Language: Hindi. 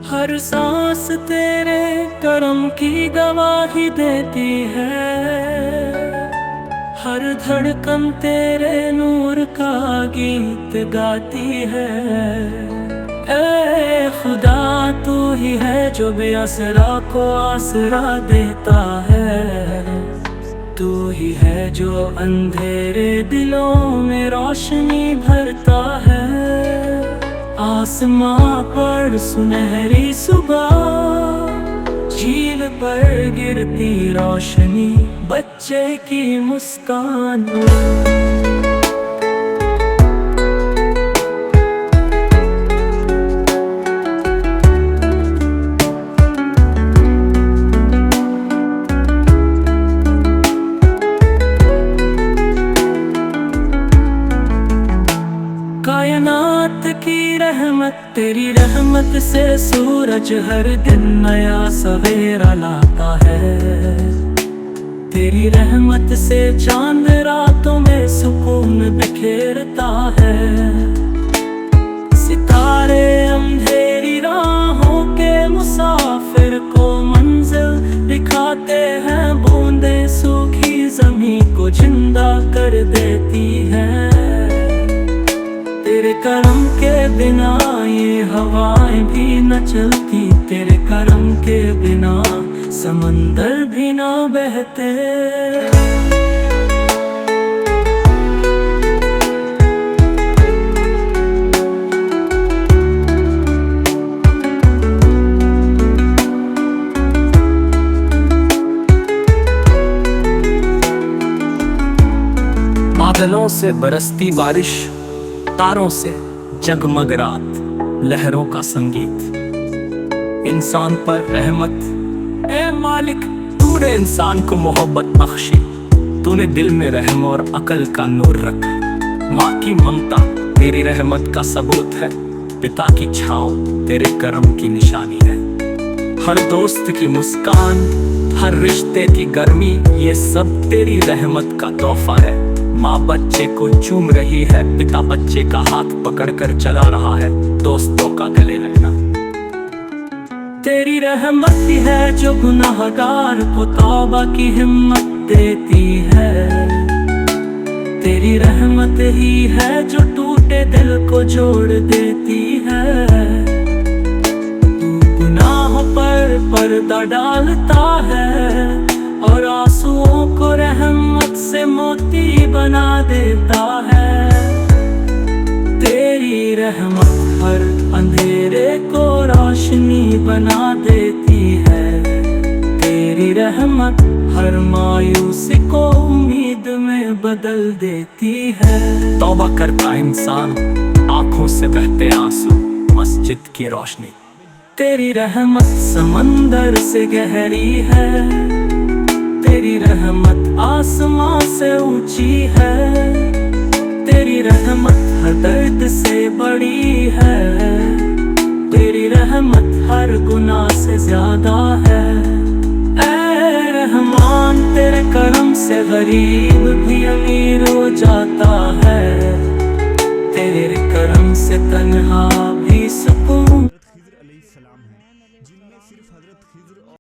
हर सांस तेरे करम की गवाही देती है, हर धड़कन तेरे नूर का गीत गाती है। ऐ खुदा तू ही है जो बेअसरा को आसरा देता है, तू ही है जो अंधेरे दिलों में रोशनी भरता है। आसमां पर सुनहरी सुबह, झील पर गिरती रोशनी, बच्चे की मुस्कान। कायनात की रहमत, तेरी रहमत से सूरज हर दिन नया सवेरा लाता है। तेरी रहमत से चांद रातों में सुकून बिखेरता है। सितारे अंधेरी राहों के मुसाफिर को मंजिल दिखाते हैं, बूंदे सूखी जमीन को जिंदा कर देती है। तेरे करम के बिना ये हवाएं भी न चलती, तेरे करम के बिना समंदर भी न बहते। बादलों से बरसती बारिश, तारों से जगमग रात, लहरों का संगीत, इंसान पर रहमत। ए मालिक, तूने इंसान को मोहब्बत बख्शी, तूने दिल में रहम और अकल का नूर रखा। माँ की ममता तेरी रहमत का सबूत है, पिता की छाँव तेरे करम की निशानी है। हर दोस्त की मुस्कान, हर रिश्ते की गर्मी, ये सब तेरी रहमत का तोहफा है। माँ बच्चे को चूम रही है, पिता बच्चे का हाथ पकड़कर चला रहा है, दोस्तों का गले लगना। तेरी रहमत ही है जो गुनाहगार को तौबा की हिम्मत देती है। तेरी रहमत ही है जो टूटे दिल को जोड़ देती है। तू गुनाहों पर पर्दा डालता है और आंसुओं को रहमत से मोती बना देता है। तेरी रहमत हर अंधेरे को रोशनी बना देती है। तेरी रहमत हर मायूसी को उम्मीद में बदल देती है। तौबा करता इंसान, आंखों से बहते आंसू, मस्जिद की रोशनी। तेरी रहमत समंदर से गहरी है, तेरी रहमत आसमां से ऊंची है। तेरी रहमत हर दर्द से बड़ी है, तेरी रहमत हर गुनाह से ज्यादा है। ऐ रहमान, तेरे करम से गरीब भी अमीर हो जाता है। तेरे करम से तन्हा भी सुकून